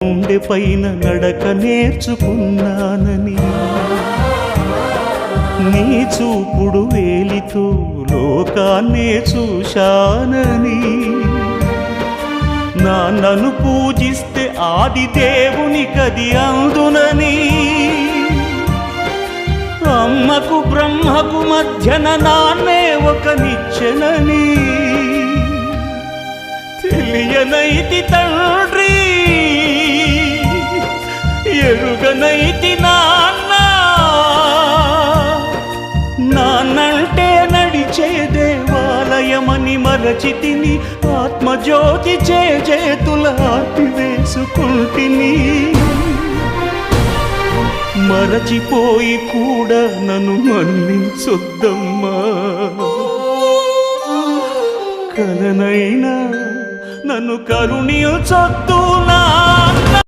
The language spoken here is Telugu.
గుండె పైన నడక నేర్చుకున్నానని నీ చూపుడు వేలితో లోకాన్నే చూశానని నాన్నను పూజిస్తే ఆది దేవునికది అందునని అమ్మకు బ్రహ్మకు మధ్యన నాన్నే ఒక నిచ్చెనని తెలియనైతి తండ్రి ఎరుగనైతి నాన్నంటే నడిచే దేవాలయమని మరచితిని ఆత్మజ్యోతి చేతుల ఆపివేసుకుంటిని మరచిపోయి కూడా నన్ను మన్నించొద్దమ్మా కలనైనా నన్ను కరుణించొద్దు నా